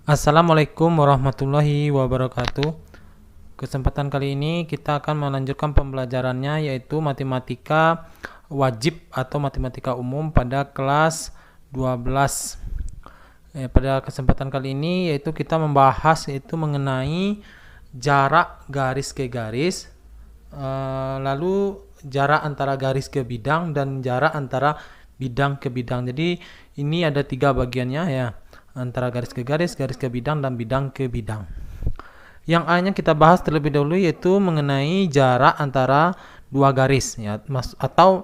Assalamualaikum warahmatullahi wabarakatuh. Kesempatan kali ini kita akan melanjutkan pembelajarannya, yaitu matematika wajib atau matematika umum pada kelas 12. Pada kesempatan kali ini yaitu kita membahas mengenai jarak garis ke garis, lalu jarak antara garis ke bidang dan jarak antara bidang ke bidang. Jadi ini ada 3 bagiannya ya, antara garis ke bidang, dan bidang ke bidang. Yang A-nya kita bahas terlebih dahulu, yaitu mengenai jarak antara 2 garis ya, atau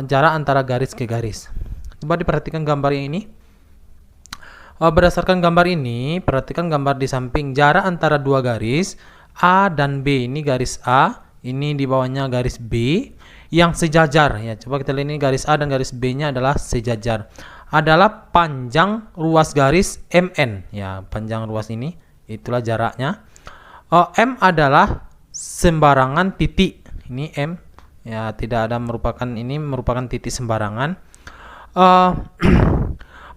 jarak antara garis ke garis. Coba diperhatikan gambar yang ini. Berdasarkan gambar ini, perhatikan gambar di samping. Jarak antara 2 garis A dan B, ini garis A, ini di bawahnya garis B yang sejajar ya. Coba kita lihat, ini garis A dan garis B-nya adalah sejajar. Adalah panjang ruas garis MN ya, panjang ruas ini itulah jaraknya. M adalah sembarangan titik, ini M ya, tidak ada merupakan titik sembarangan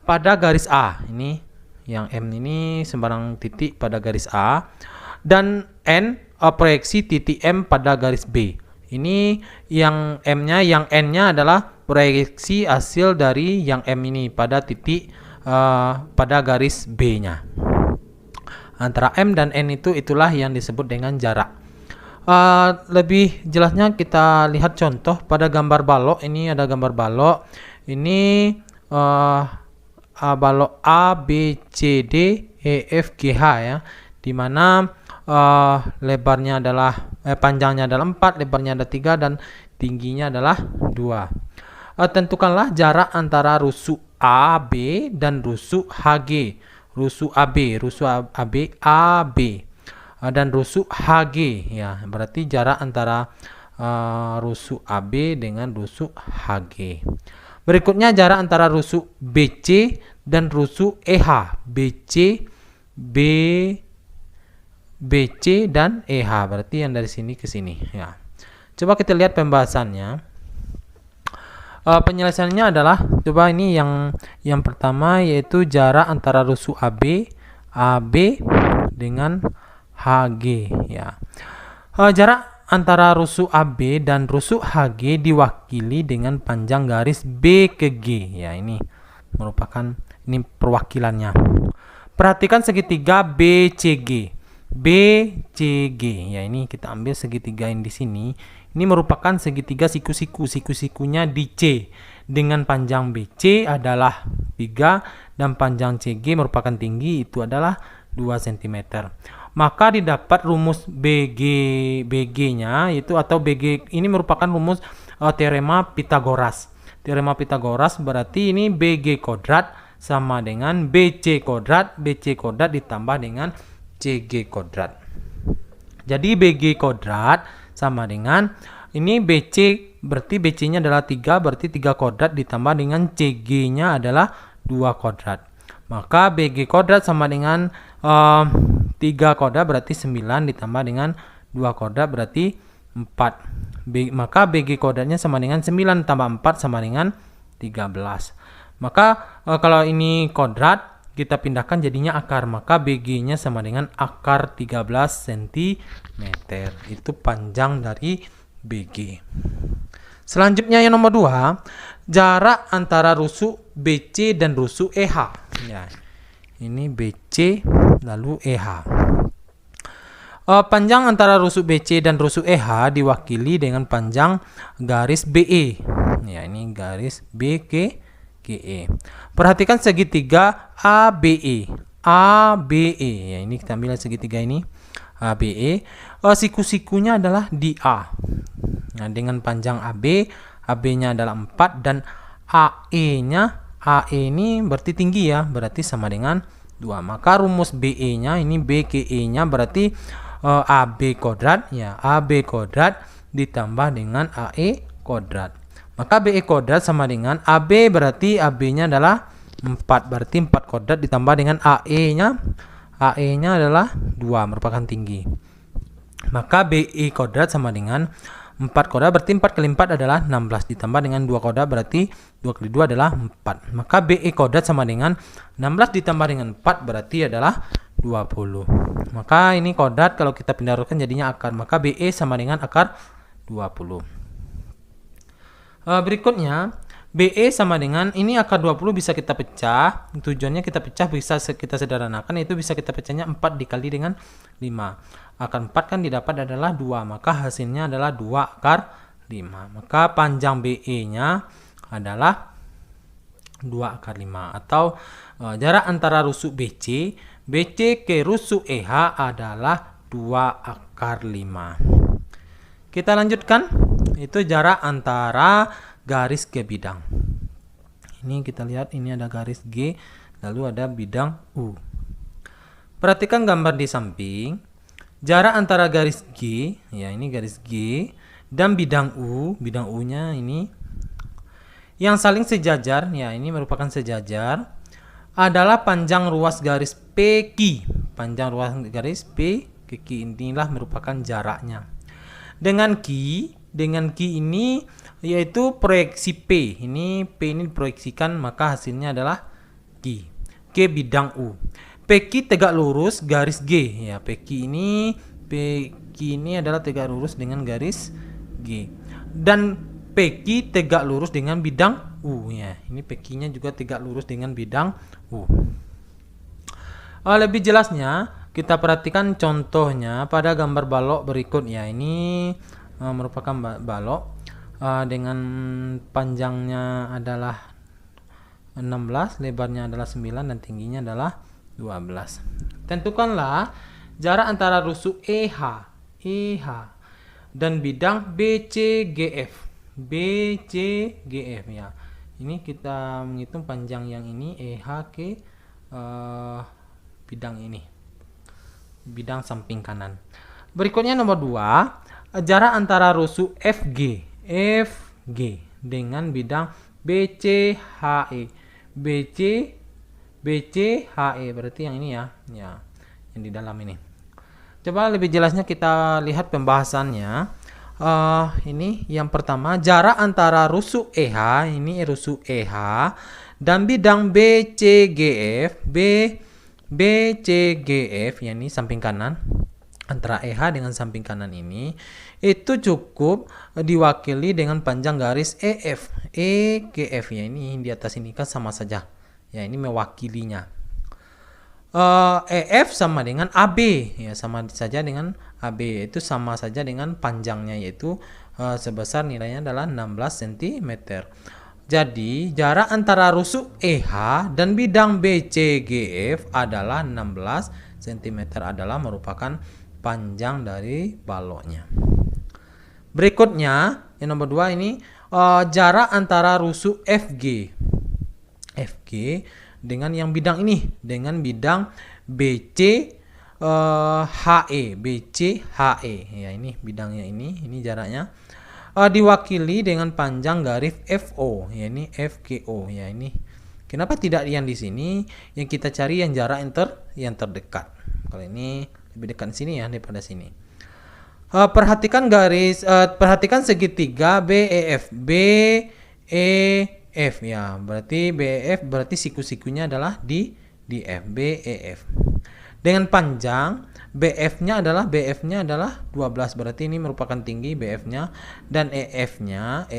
pada garis A. Ini yang M ini sembarang titik pada garis A, dan N proyeksi titik M pada garis B. Ini yang M-nya, yang N-nya adalah proyeksi hasil dari yang M ini pada titik pada garis B-nya. Antara M dan N itulah yang disebut dengan jarak. Lebih jelasnya kita lihat contoh pada gambar balok. Ini ada gambar balok. Ini balok A, B, C, D, E, F, G, H ya, dimana lebarnya adalah panjangnya adalah 4, lebarnya ada 3, dan tingginya adalah 2. Tentukanlah jarak antara rusuk AB dan rusuk HG. Rusuk AB, AB, dan rusuk HG ya. Berarti jarak antara rusuk AB dengan rusuk HG. Berikutnya jarak antara rusuk BC dan rusuk EH. BC dan EH, berarti yang dari sini ke sini ya. Coba kita lihat pembahasannya. Penyelesaiannya adalah, coba ini yang pertama, yaitu jarak antara rusuk AB dengan HG ya. Jarak antara rusuk AB dan rusuk HG diwakili dengan panjang garis B ke G ya. Ini merupakan perwakilannya. Perhatikan segitiga BCG ya, ini kita ambil segitiga yang di sini. Ini merupakan segitiga siku-sikunya di C, dengan panjang BC adalah 3 dan panjang CG merupakan tinggi, itu adalah 2 cm. Maka didapat rumus BG-nya, yaitu atau BG ini merupakan rumus teorema Pythagoras. Teorema Pythagoras berarti ini BG kuadrat sama dengan BC kuadrat ditambah dengan CG kuadrat. Jadi BG kuadrat sama dengan ini BC, berarti BC-nya adalah 3, berarti 3 kuadrat ditambah dengan CG-nya adalah 2 kuadrat. Maka BG kuadrat sama dengan 3 kuadrat berarti 9 ditambah dengan 2 kuadrat berarti 4. Maka BG kuadratnya sama dengan 9 tambah 4 sama dengan 13. Maka kalau ini kuadrat, kita pindahkan jadinya akar, maka BG-nya sama dengan akar 13 cm. Itu panjang dari BG. Selanjutnya yang nomor 2, jarak antara rusuk BC dan rusuk EH. Ya, ini BC lalu EH. Panjang antara rusuk BC dan rusuk EH diwakili dengan panjang garis BE. Ya, ini garis BG GE. Perhatikan segitiga ABE. Ya, ini kita ambil segitiga ini ABE. Siku-sikunya adalah di A. Nah, dengan panjang AB-nya adalah 4, dan AE ini berarti tinggi ya, berarti sama dengan 2. Maka rumus BE-nya ini BGE-nya berarti AB kuadrat ya, AB kuadrat ditambah dengan AE kuadrat. Maka BE kuadrat sama dengan AB, berarti AB-nya adalah 4, berarti 4 kuadrat ditambah dengan AE-nya adalah 2, merupakan tinggi. Maka BE kuadrat sama dengan 4 kodrat berarti 4 kali 4 adalah 16 ditambah dengan 2 kodrat berarti 2 kali 2 adalah 4. Maka BE kodrat sama dengan 16 ditambah dengan 4 berarti adalah 20. Maka ini kodrat kalau kita pindah-pindah jadinya akar. Maka BE sama dengan akar 20. Berikutnya BE sama dengan ini akar 20 bisa kita pecah. Tujuannya kita pecah bisa kita sederhanakan, yaitu bisa kita pecahnya 4 dikali dengan 5. Akar 4 kan didapat adalah 2, maka hasilnya adalah 2 akar 5. Maka panjang BE-nya adalah 2 akar 5. Atau jarak antara rusuk BC ke rusuk EH adalah 2 akar 5. Kita lanjutkan, itu jarak antara garis ke bidang. Ini kita lihat, ini ada garis G, lalu ada bidang U. Perhatikan gambar di samping. Jarak antara garis G, ya ini garis G, dan bidang U-nya ini yang saling sejajar, ya ini merupakan sejajar, adalah panjang ruas garis PQ. Panjang ruas garis PQ inilah merupakan jaraknya. Dengan Q ini yaitu proyeksi P. Ini P ini diproyeksikan, maka hasilnya adalah Q. Bidang U. PQ tegak lurus garis G. Ya, PQ ini adalah tegak lurus dengan garis G. Dan PQ tegak lurus dengan bidang U. Ya, ini PQ-nya juga tegak lurus dengan bidang U. Lebih jelasnya kita perhatikan contohnya pada gambar balok berikut. Ya, ini merupakan balok dengan panjangnya adalah 16, lebarnya adalah 9 dan tingginya adalah 12. Tentukanlah jarak antara rusuk EH dan bidang BCGF ya. Ini kita menghitung panjang yang ini EH ke bidang ini, bidang samping kanan. Berikutnya nomor 2, jarak antara rusuk FG dengan bidang BCHE. BCHE berarti yang ini ya, yang di dalam ini. Coba lebih jelasnya kita lihat pembahasannya. Ini yang pertama, jarak antara rusuk EH, ini rusuk EH, dan bidang BCGF, ya ini samping kanan. Antara EH dengan samping kanan ini itu cukup diwakili dengan panjang garis EGF, ya ini di atas ini kan sama saja, ya ini mewakilinya. EF sama dengan AB, ya sama saja dengan AB, itu sama saja dengan panjangnya, yaitu sebesar nilainya adalah 16 cm. Jadi jarak antara rusuk EH dan bidang BCGF adalah 16 cm, adalah merupakan panjang dari baloknya. Berikutnya yang nomor 2 ini jarak antara rusuk FG dengan yang bidang ini, dengan bidang BCHE, ya ini bidangnya ini jaraknya diwakili dengan panjang garis FO, ya ini FGO, ya ini. Kenapa tidak yang di sini? Yang kita cari yang jarak yang terdekat. Kalau ini lebih dekat sini ya daripada sini. Perhatikan perhatikan segitiga BEF ya, berarti BEF berarti siku-sikunya adalah di F, BEF. Dengan panjang BF-nya adalah 12, berarti ini merupakan tinggi BF-nya, dan EF-nya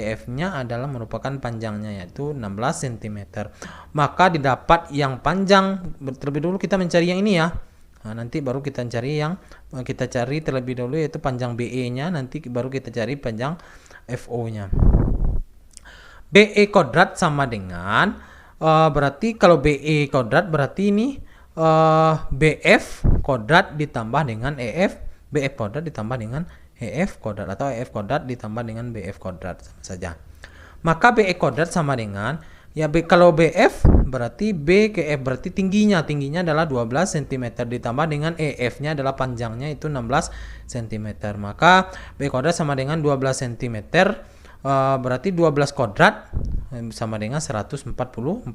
adalah merupakan panjangnya, yaitu 16 cm. Maka didapat yang panjang, terlebih dulu kita mencari yang ini ya. Nanti baru kita cari terlebih dulu yaitu panjang BE-nya, nanti baru kita cari panjang FO-nya. BE kodrat sama dengan berarti kalau BE kodrat berarti ini BF kodrat ditambah dengan EF, BF kodrat ditambah dengan EF kodrat, atau EF kodrat ditambah dengan BF kodrat, sama saja. Maka BE kodrat sama dengan ya kalau BF berarti B ke F, berarti tingginya adalah 12 cm ditambah dengan EF-nya adalah panjangnya itu 16 cm. Maka B kodrat sama dengan 12 cm, berarti 12 kodrat sama dengan 144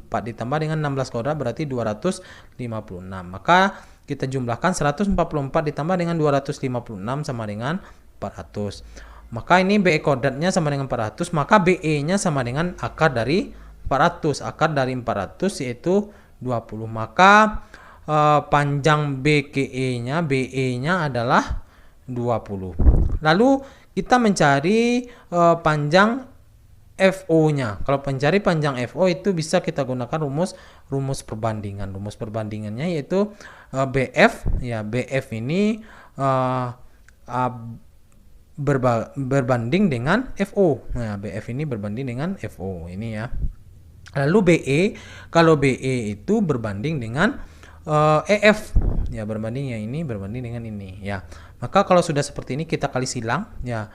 ditambah dengan 16 kodrat berarti 256. Maka kita jumlahkan 144 ditambah dengan 256 sama dengan 400. Maka ini BE kodratnya sama dengan 400, maka BE-nya sama dengan akar dari 400. Akar dari 400 yaitu 20. Maka panjang BE-nya adalah 20. Lalu kita mencari panjang FO-nya. Kalau mencari panjang FO itu bisa kita gunakan rumus perbandingan. Rumus perbandingannya yaitu BF, ya BF ini berbanding dengan FO. Nah, BF ini berbanding dengan FO ini ya. Lalu BE, kalau BE itu berbanding dengan EF, ya berbandingnya ini berbanding dengan ini ya. Maka kalau sudah seperti ini kita kali silang ya,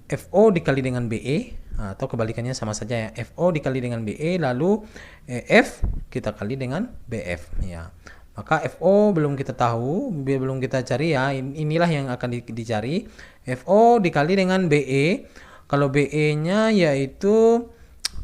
FO dikali dengan BE atau kebalikannya sama saja ya, FO dikali dengan BE, lalu EF kita kali dengan BF ya. Maka FO belum kita tahu, belum kita cari ya. Inilah yang akan dicari. FO dikali dengan BE. Kalau BE-nya yaitu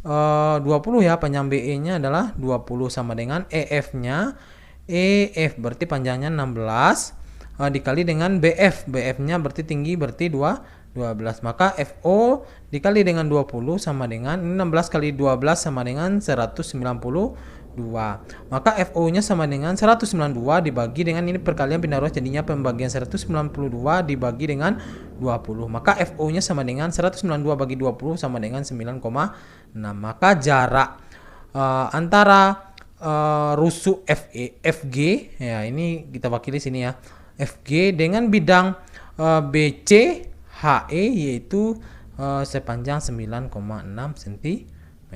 20 ya, panjang BE-nya adalah 20 sama dengan EF-nya. EF berarti panjangnya 16 dikali dengan BF. BF-nya berarti tinggi, berarti 12. Maka FO dikali dengan 20 sama dengan 16 kali 12 sama dengan 192. Maka FO-nya sama dengan 192 dibagi dengan ini perkalian pindah ruas, jadinya pembagian 192 dibagi dengan 20. Maka FO-nya sama dengan 192 bagi 20 sama dengan 9,6. Maka jarak antara rusuk FG ya, ini kita wakili sini ya, FG dengan bidang BC HE yaitu sepanjang 9,6 cm.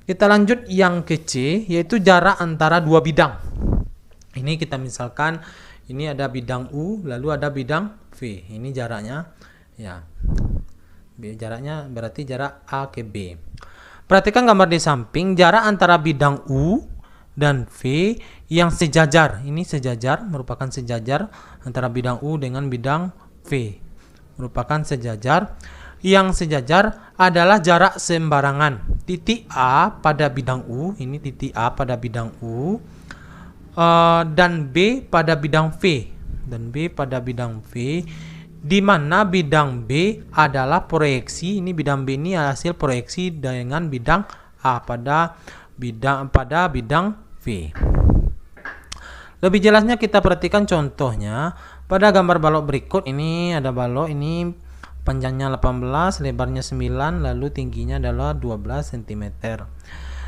Kita lanjut yang ke C, yaitu jarak antara dua bidang. Ini kita misalkan ini ada bidang U, lalu ada bidang V. Ini jaraknya ya. Jaraknya berarti jarak A ke B. Perhatikan gambar di samping, jarak antara bidang U dan V yang sejajar. Ini sejajar, merupakan sejajar antara bidang U dengan bidang V. Merupakan sejajar. Yang sejajar adalah jarak sembarangan. Titik A pada bidang U, ini titik A pada bidang U, dan B pada bidang V, di mana bidang B adalah proyeksi. Ini bidang B ini hasil proyeksi dengan bidang A pada bidang V. Lebih jelasnya kita perhatikan contohnya pada gambar balok berikut. Ini ada balok, ini panjangnya 18, lebarnya 9, lalu tingginya adalah 12 cm.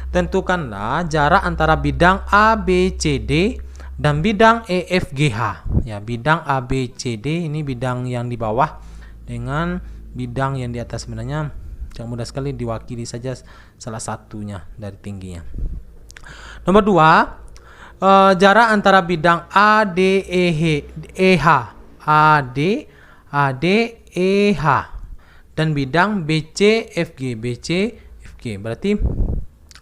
Tentukanlah jarak antara bidang ABCD dan bidang EFGH. Ya, bidang ABCD ini bidang yang di bawah dengan bidang yang di atas. Sebenarnya yang mudah sekali diwakili saja salah satunya dari tingginya. Nomor 2, jarak antara bidang ADEH dan bidang BCFG. Berarti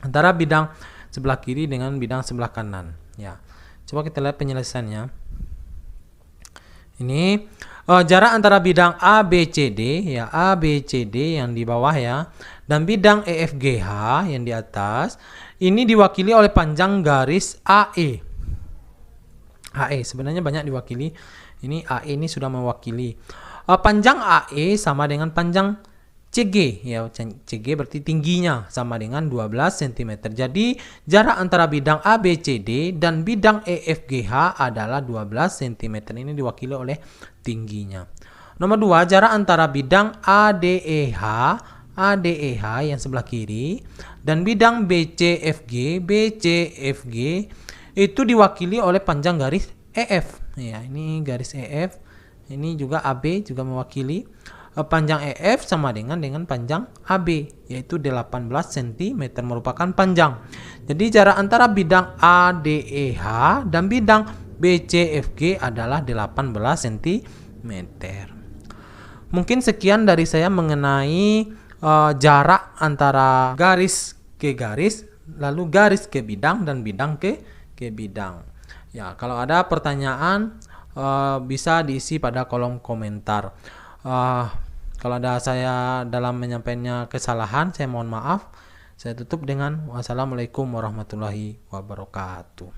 antara bidang sebelah kiri dengan bidang sebelah kanan ya. Coba kita lihat penyelesaiannya. Ini jarak antara bidang ABCD ya, ABCD yang di bawah ya, dan bidang EFGH yang di atas. Ini diwakili oleh panjang garis AE. Sebenarnya banyak diwakili. Ini AE ini sudah mewakili. Panjang AE sama dengan panjang CG ya. CG berarti tingginya sama dengan 12 cm. Jadi jarak antara bidang ABCD dan bidang EFGH adalah 12 cm. Ini diwakili oleh tingginya. Nomor 2, jarak antara bidang ADEH yang sebelah kiri dan bidang BCFG itu diwakili oleh panjang garis EF ya. Ini garis EF. Ini juga AB juga mewakili. Panjang EF sama dengan panjang AB yaitu 18 cm, merupakan panjang. Jadi jarak antara bidang ADEH dan bidang BCFG adalah 18 cm. Mungkin sekian dari saya mengenai jarak antara garis ke garis, lalu garis ke bidang dan bidang ke bidang. Ya, kalau ada pertanyaan bisa diisi pada kolom komentar. Kalau ada saya dalam menyampaikannya kesalahan, saya mohon maaf. Saya tutup dengan wassalamualaikum warahmatullahi wabarakatuh.